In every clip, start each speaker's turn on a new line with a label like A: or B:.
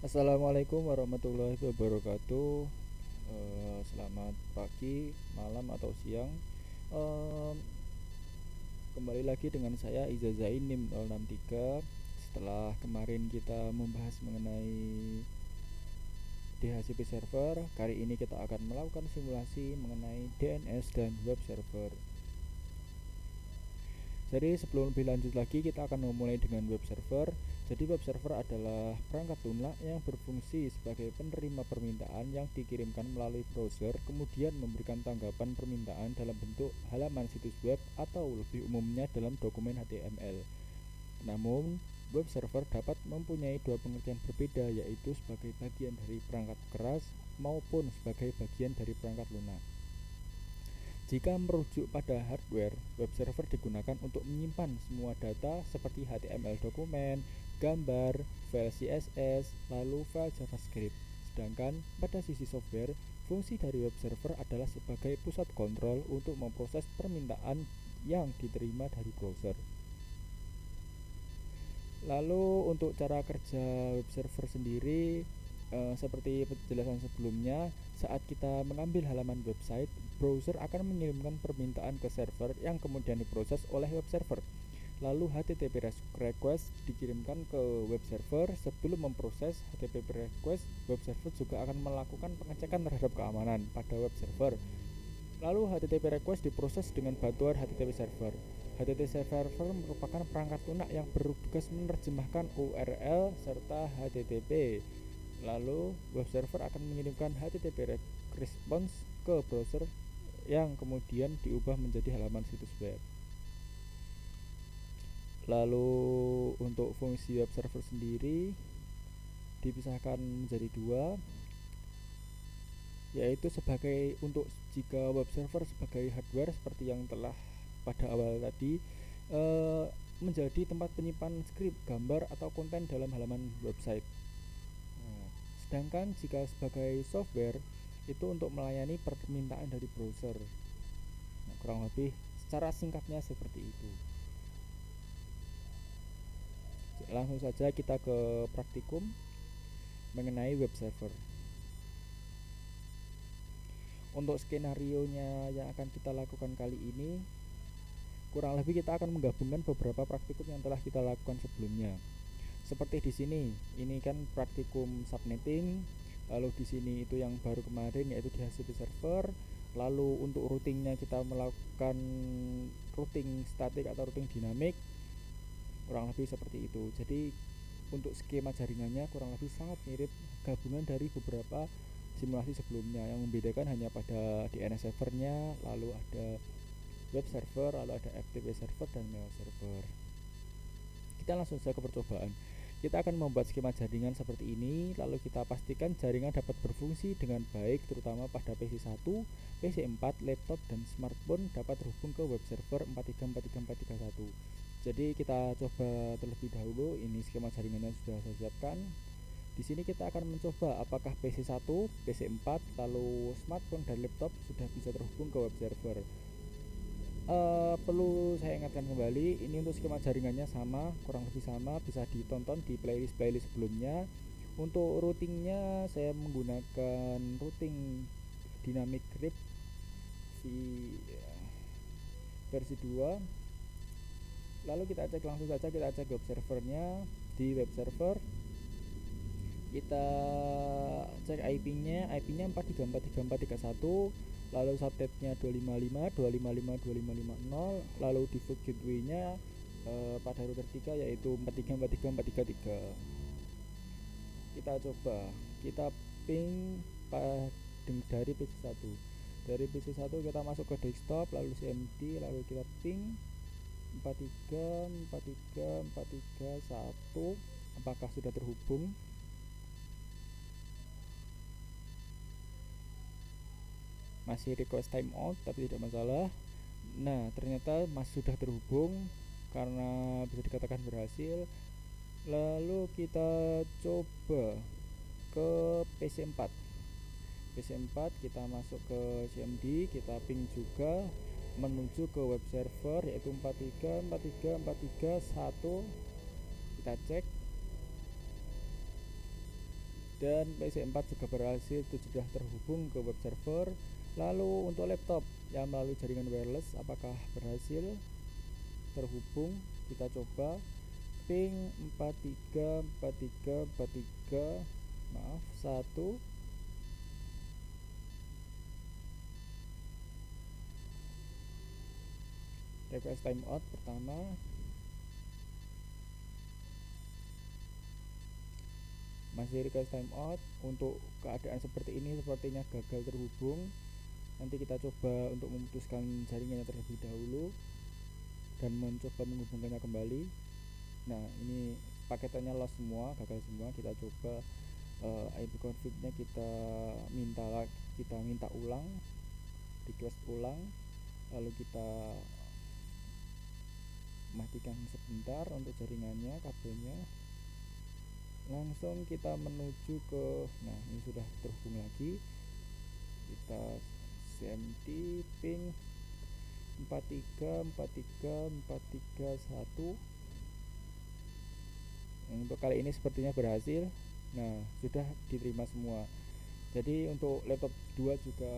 A: Assalamualaikum warahmatullahi wabarakatuh. Selamat pagi, malam atau siang. Em, Kembali lagi dengan saya Iza Zain NIM 063. Setelah kemarin kita membahas mengenai DHCP server, kali ini kita akan melakukan simulasi mengenai DNS dan web server. Jadi sebelum lebih lanjut lagi, kita akan memulai dengan web server. Jadi web server adalah perangkat lunak yang berfungsi sebagai penerima permintaan yang dikirimkan melalui browser, kemudian memberikan tanggapan permintaan dalam bentuk halaman situs web atau lebih umumnya dalam dokumen HTML. Namun, web server dapat mempunyai dua pengertian berbeda, yaitu sebagai bagian dari perangkat keras maupun sebagai bagian dari perangkat lunak. Jika merujuk pada hardware, web server digunakan untuk menyimpan semua data seperti HTML dokumen, gambar, file CSS, lalu file JavaScript. Sedangkan pada sisi software, fungsi dari web server adalah sebagai pusat kontrol untuk memproses permintaan yang diterima dari browser. Lalu untuk cara kerja web server sendiri, seperti penjelasan sebelumnya, saat kita mengambil halaman website, browser akan mengirimkan permintaan ke server yang kemudian diproses oleh web server. Lalu HTTP request dikirimkan ke web server. Sebelum memproses HTTP request, web server juga akan melakukan pengecekan terhadap keamanan pada web server. Lalu HTTP request diproses dengan bantuan HTTP server. HTTP server merupakan perangkat lunak yang bertugas menerjemahkan URL serta HTTP. Lalu web server akan mengirimkan HTTP response ke browser yang kemudian diubah menjadi halaman situs web. Lalu untuk fungsi web server sendiri dipisahkan menjadi dua, yaitu sebagai untuk jika web server sebagai hardware seperti yang telah pada awal tadi, menjadi tempat penyimpanan skrip, gambar atau konten dalam halaman website. Sedangkan jika sebagai software itu untuk melayani permintaan dari browser. Kurang lebih secara singkatnya seperti itu. Langsung saja kita ke praktikum mengenai web server. Untuk skenario-nya yang akan kita lakukan kali ini, kurang lebih kita akan menggabungkan beberapa praktikum yang telah kita lakukan sebelumnya. Seperti di sini, ini kan praktikum subnetting. Lalu di sini itu yang baru kemarin yaitu DHCP server. Lalu untuk routingnya kita melakukan routing statik atau routing dinamik. Kurang lebih seperti itu. Jadi untuk skema jaringannya kurang lebih sangat mirip gabungan dari beberapa simulasi sebelumnya. Yang membedakan hanya pada DNS servernya, lalu ada web server, lalu ada FTP server dan mail server. Kita langsung saja ke percobaan. Kita akan membuat skema jaringan seperti ini, lalu kita pastikan jaringan dapat berfungsi dengan baik, terutama pada PC 1, PC 4, laptop, dan smartphone dapat terhubung ke web server 434341. Jadi kita coba terlebih dahulu, ini skema jaringannya sudah saya siapkan. Di sini kita akan mencoba apakah PC 1, PC 4, lalu smartphone dan laptop sudah bisa terhubung ke web server. Perlu saya ingatkan kembali, ini untuk skema jaringannya sama, kurang lebih sama, bisa ditonton di playlist sebelumnya. Untuk routingnya saya menggunakan routing dynamic grip versi 2. Lalu kita cek langsung saja, kita cek web servernya. Di web server kita cek IP-nya 4343431, lalu subnetnya 255.255.255.0, lalu default gateway-nya pada router 3 yaitu 434343. Kita coba, kita ping dari PC 1. Dari PC 1 kita masuk ke desktop, lalu cmd, lalu kita ping 43434341. Apakah sudah terhubung? Masih request timeout tapi tidak masalah. Nah, ternyata masih sudah terhubung karena bisa dikatakan berhasil. Lalu kita coba ke PC 4. PC 4 kita masuk ke cmd, kita ping juga menuju ke web server yaitu 43434341. Kita cek. dan PC4 juga berhasil sudah terhubung ke web server. Lalu untuk laptop yang melalui jaringan wireless apakah berhasil terhubung? Kita coba ping 434343 maaf 1 request timeout pertama, masih request timeout. Untuk keadaan seperti ini sepertinya gagal terhubung. Nanti kita coba untuk memutuskan jaringannya terlebih dahulu dan mencoba menghubungkannya kembali. Nah, ini paketannya lost semua, gagal semua. Kita coba IP config-nya kita minta ulang, request ulang, lalu kita matikan sebentar untuk jaringannya, kabelnya. Langsung kita menuju ke, nah ini sudah terhubung lagi. Kita CMD ping 43434341. Untuk kali ini sepertinya berhasil. Nah, sudah diterima semua. Jadi untuk laptop 2 juga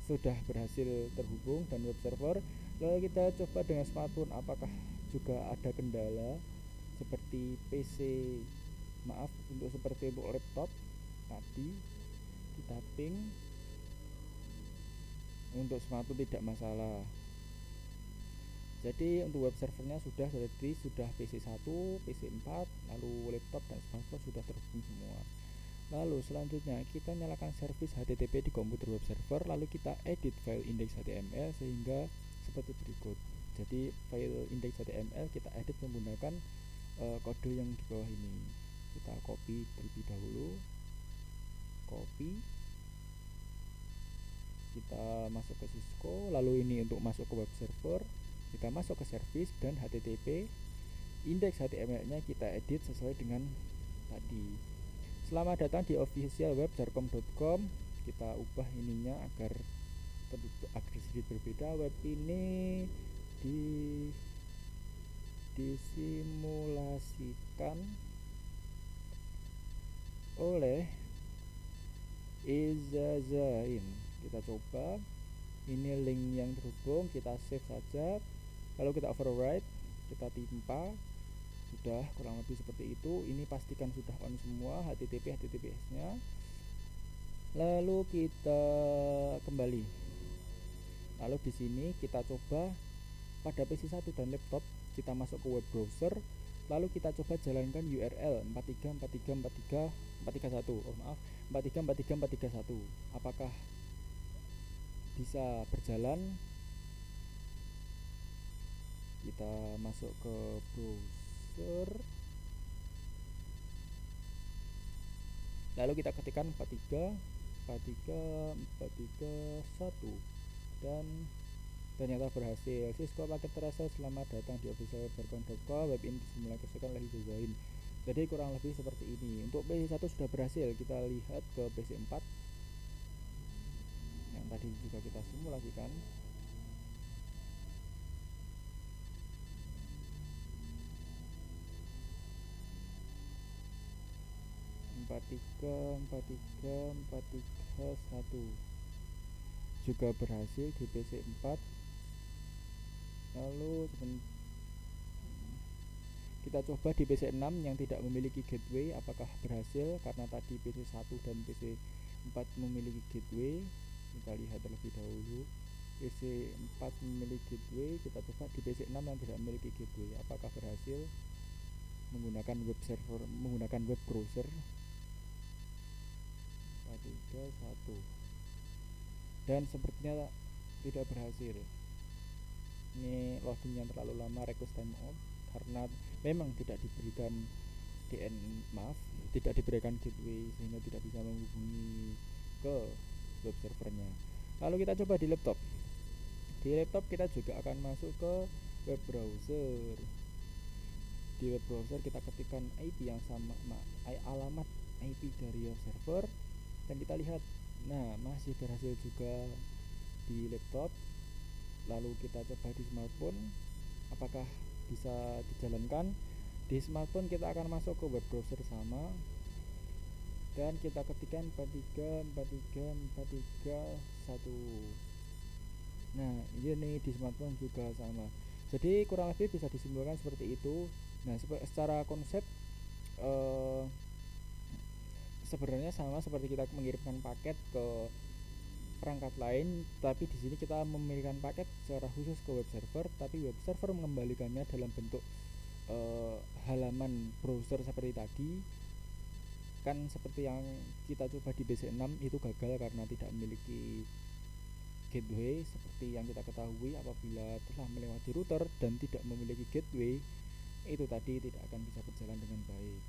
A: sudah berhasil terhubung dan web server. Lalu kita coba dengan smartphone apakah juga ada kendala seperti PC, maaf untuk seperti untuk laptop tadi kita ping. Untuk smartphone tidak masalah. Jadi untuk web servernya sudah PC1, PC4, lalu laptop dan smartphone sudah terhubung semua. Lalu selanjutnya kita nyalakan servis HTTP di komputer web server, lalu kita edit file index.html sehingga seperti berikut. Jadi file index.html kita edit menggunakan kode yang di bawah ini. Kita copy terlebih dahulu, copy, kita masuk ke Cisco, lalu ini untuk masuk ke web server, kita masuk ke service dan HTTP index.html-nya kita edit sesuai dengan tadi. Selamat datang di official web jarcom.com. Kita ubah ininya agar sedikit berbeda. Web ini disimulasikan oleh Izazain. Kita coba, ini link yang terhubung, kita save saja, lalu kita override, kita timpa. Sudah kurang lebih seperti itu. Ini pastikan sudah on semua HTTPS nya. Lalu kita kembali. Lalu di sini kita coba pada PC1 dan laptop, kita masuk ke web browser, lalu kita coba jalankan URL 4343431. Apakah bisa berjalan? Kita masuk ke browser, lalu kita ketikkan 4343431 dan ternyata berhasil. Cisco paket terasa, selamat datang di official web.jarcom.com. Web ini disimulasikan oleh Izazain. Jadi kurang lebih seperti ini. Untuk PC1 sudah berhasil. Kita lihat ke PC4 yang tadi juga kita simulasikan. satu juga berhasil di PC4. Lalu kita coba di PC6 yang tidak memiliki gateway, apakah berhasil? Karena tadi PC1 dan PC4 memiliki gateway. Kita lihat terlebih dahulu. PC4 memiliki gateway, kita coba di PC6 yang tidak memiliki gateway, apakah berhasil menggunakan web server, menggunakan web browser. 431 dan sepertinya tidak berhasil. Ini loading yang terlalu lama, request timeout, karena memang tidak diberikan tidak diberikan gateway sehingga tidak bisa menghubungi ke web servernya. Lalu kita coba di laptop. Di laptop kita juga akan masuk ke web browser. Di web browser kita ketikkan IP yang sama, alamat IP dari server, dan kita lihat, nah masih berhasil juga di laptop. Lalu kita coba di smartphone, apakah bisa dijalankan? Di smartphone kita akan masuk ke web browser sama, dan kita ketikkan 43434341. Nah ini di smartphone juga sama, jadi kurang lebih bisa disimpulkan seperti itu. Nah secara konsep sebenarnya sama seperti kita mengirimkan paket ke perangkat lain, tapi di sini kita memberikan paket secara khusus ke web server, tapi web server mengembalikannya dalam bentuk halaman browser seperti tadi. Kan seperti yang kita coba di BC6 itu gagal karena tidak memiliki gateway. Seperti yang kita ketahui, apabila telah melewati router dan tidak memiliki gateway, itu tadi tidak akan bisa berjalan dengan baik.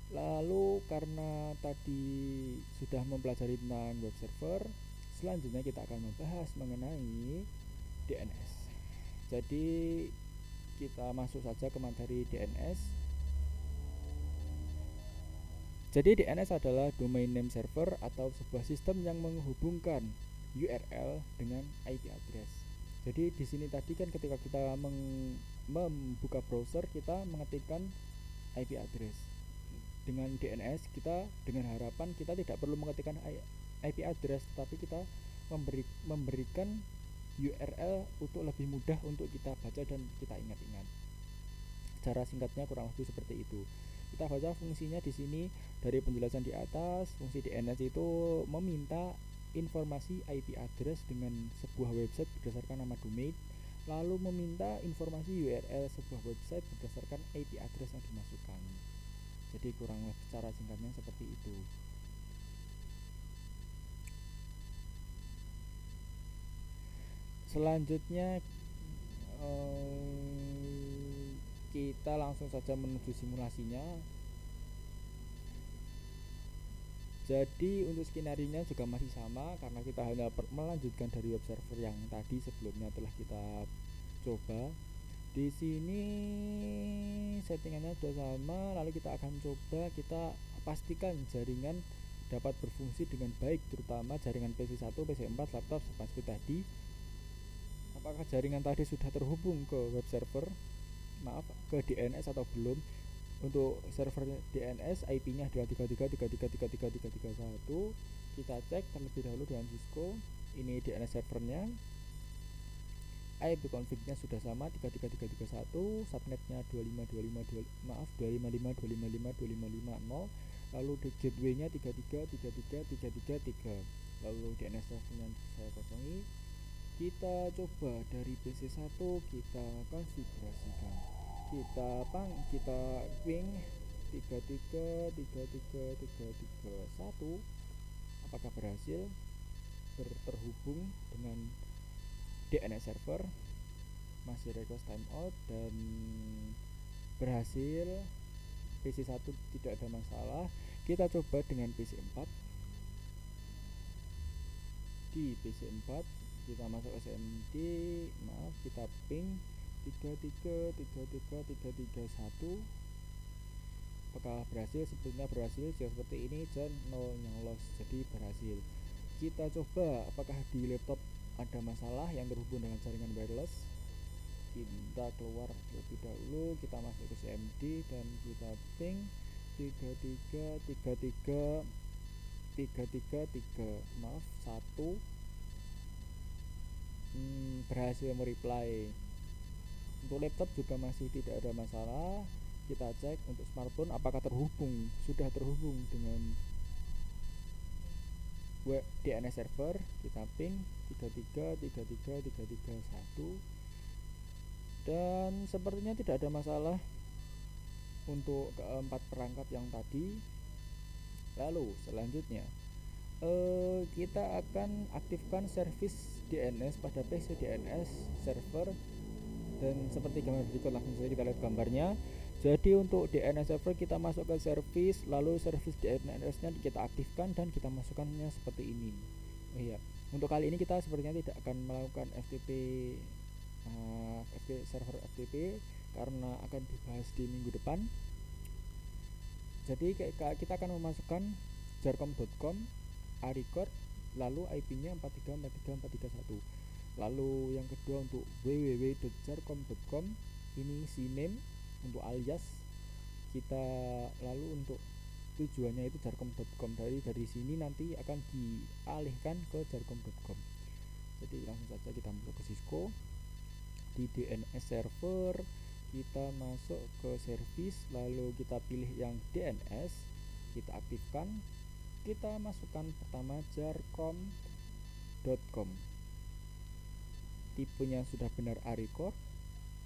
A: Lalu karena tadi sudah mempelajari tentang web server, selanjutnya kita akan membahas mengenai DNS. Jadi kita masuk saja ke materi DNS. Jadi DNS adalah domain name server atau sebuah sistem yang menghubungkan URL dengan IP address. Jadi di sini tadi kan ketika kita membuka browser, kita mengetikkan IP address. Dengan DNS kita dengan harapan kita tidak perlu mengetikkan IP address, tapi kita memberikan URL untuk lebih mudah untuk kita baca dan kita ingat-ingat. Cara singkatnya kurang lebih seperti itu. Kita baca fungsinya di sini dari penjelasan di atas. Fungsi DNS itu meminta informasi IP address dengan sebuah website berdasarkan nama domain, lalu meminta informasi URL sebuah website berdasarkan IP address yang dimasukkan. Jadi kurang lebih secara singkatnya seperti itu. Selanjutnya kita langsung saja menuju simulasinya. Jadi untuk skenario-nya juga masih sama, karena kita hanya melanjutkan dari web server yang tadi sebelumnya telah kita coba. Di sini settingannya sudah sama, lalu kita akan coba kita pastikan jaringan dapat berfungsi dengan baik, terutama jaringan PC1, PC4, laptop seperti tadi. Apakah jaringan tadi sudah terhubung ke web server, ke DNS atau belum? Untuk server DNS IP-nya adalah 33.33.33.33.1. Kita cek terlebih dahulu dengan Cisco. Ini DNS servernya. IP config-nya sudah sama 33331, subnetnya 255.255.255.255.255.0, lalu di gateway-nya 33.33.33.3. Lalu DNS servernya saya kosongi. Kita coba dari PC1 kita konfigurasikan. Kita ping 33.33.33.1. Apakah berhasil terhubung dengan DNS server? Masih request timeout dan berhasil. PC1 tidak ada masalah. Kita coba dengan PC4. Di PC4 kita masuk SMD, kita ping 33.33.33.1. Apakah berhasil? Sebetulnya berhasil, jika seperti ini dan 0 yang lost, jadi berhasil. Kita coba apakah di laptop ada masalah yang terhubung dengan jaringan wireless. Kita keluar terlebih dahulu, kita masuk ke CMD dan kita ping 33.33.33.3 berhasil mereply. Untuk laptop juga masih tidak ada masalah. Kita cek untuk smartphone apakah sudah terhubung dengan DNS server. Kita ping 33.33.33.1 dan sepertinya tidak ada masalah untuk keempat perangkat yang tadi. Lalu selanjutnya kita akan aktifkan service DNS pada PC DNS server, dan seperti gambar berikut langsung saja kita lihat gambarnya. Jadi untuk DNS server kita masuk ke service, lalu service DNS nya kita aktifkan dan kita masukkannya seperti ini. Oh iya, untuk kali ini kita sepertinya tidak akan melakukan FTP server FTP karena akan dibahas di minggu depan. Jadi kita akan memasukkan jarcom.com, arecord, lalu IP-nya 43.43.43.1. Lalu yang kedua untuk www.jarcom.com, ini cname untuk alias kita. Lalu untuk tujuannya itu jarkom.com. Dari sini nanti akan dialihkan ke jarkom.com. Jadi langsung saja kita masuk ke Cisco, di DNS server kita masuk ke service, lalu kita pilih yang DNS, kita aktifkan, kita masukkan pertama jarkom.com, tipenya sudah benar ARICOR,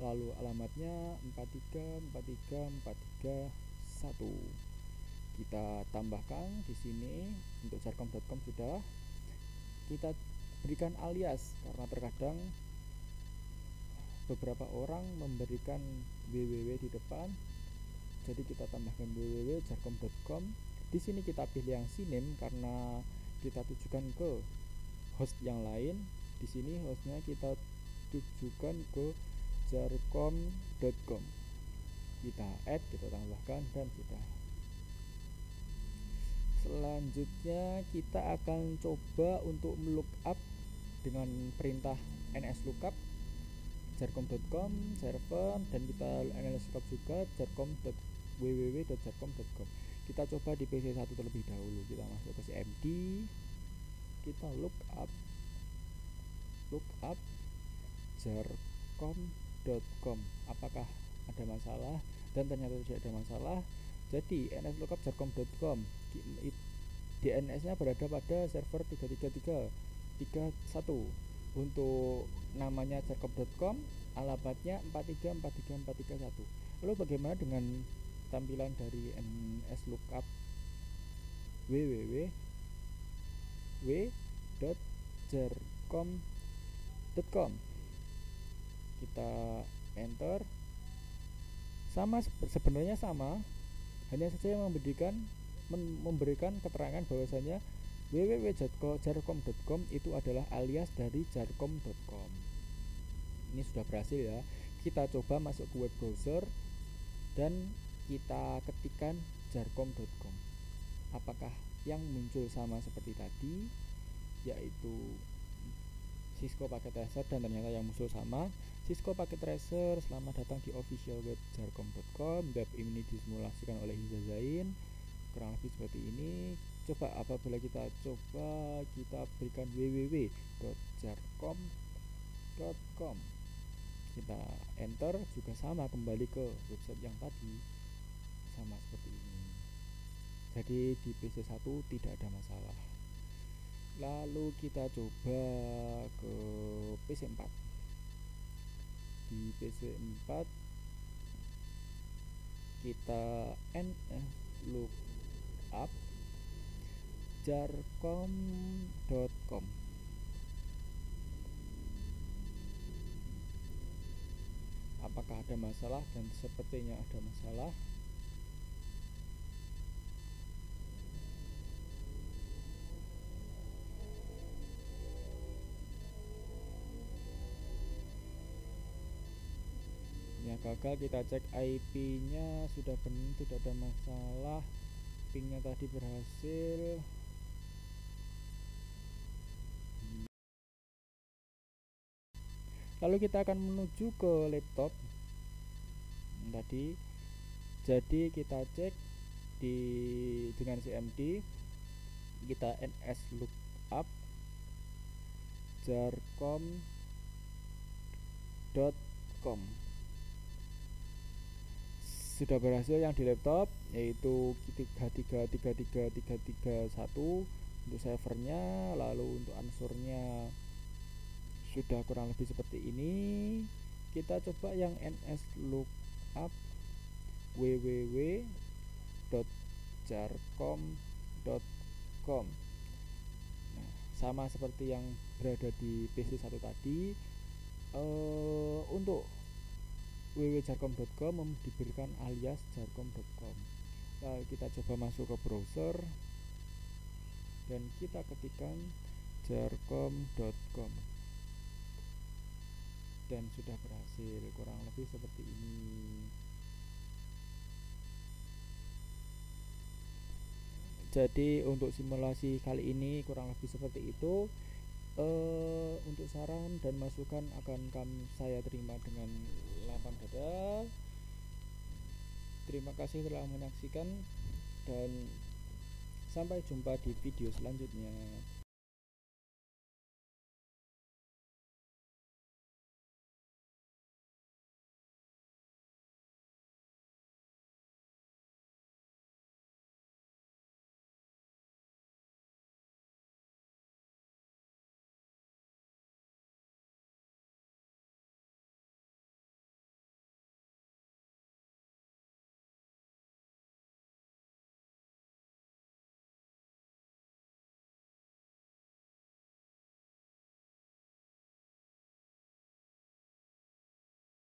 A: lalu alamatnya 4343431. Kita tambahkan di sini untuk jarkom.com sudah. Kita berikan alias karena terkadang beberapa orang memberikan www di depan, jadi kita tambahkan www.jarkom.com. Di sini kita pilih yang CNAME karena kita tujukan ke host yang lain. Di sini hostnya kita tujukan ke jarkom.com. Kita add, kita tambahkan, dan sudah. Selanjutnya kita akan coba untuk lookup dengan perintah nslookup jarkom.com server, dan kita nslookup juga www.jarkom.com. Kita coba di PC1 terlebih dahulu. Kita masuk ke cmd, kita lookup jarkom.com. Apakah ada masalah? Dan ternyata tidak ada masalah. Jadi nslookup jarkom.com, DNS-nya berada pada server 33331. Untuk namanya jarkom.com, alamatnya 4343431. Lalu bagaimana dengan tampilan dari nslookup www.jarkom.com? Kita enter. Sebenarnya sama, hanya saja yang memberikan keterangan bahwasanya www.jarkom.com itu adalah alias dari jarkom.com. Ini sudah berhasil ya. Kita coba masuk ke web browser dan kita ketikkan jarkom.com. Apakah yang muncul sama seperti tadi, yaitu Cisco Packet Tracer, dan ternyata yang muncul sama. Cisco Packet Tracer, selamat datang di official web jarkom.com. Web ini disimulasikan oleh Hiza Zain, kurang lebih seperti ini. Coba apabila kita berikan www.jarkom.com, kita enter, juga sama, kembali ke website yang tadi, sama seperti ini. Jadi di PC1 tidak ada masalah. Lalu kita coba ke PC4. Di PC4 kita nslookup jarkom.com. Apakah ada masalah? Dan sepertinya ada masalah. Gagal, kita cek IP-nya sudah benar, tidak ada masalah. Pingnya tadi berhasil. Lalu kita akan menuju ke laptop tadi. Jadi kita cek dengan cmd, kita nslookup jarkom.com. Sudah berhasil yang di laptop, yaitu 3333331 untuk servernya. Lalu untuk unsurnya sudah kurang lebih seperti ini. Kita coba yang nslookup www.jarkom.com. Nah, sama seperti yang berada di PC1 tadi. Untuk www.jarkom.com diberikan alias jarkom.com. Lalu kita coba masuk ke browser dan kita ketikkan jarkom.com, dan sudah berhasil, kurang lebih seperti ini. Jadi untuk simulasi kali ini kurang lebih seperti itu. Untuk saran dan masukan akan saya terima dengan lapang dada. Terima kasih telah menyaksikan dan sampai jumpa di video selanjutnya.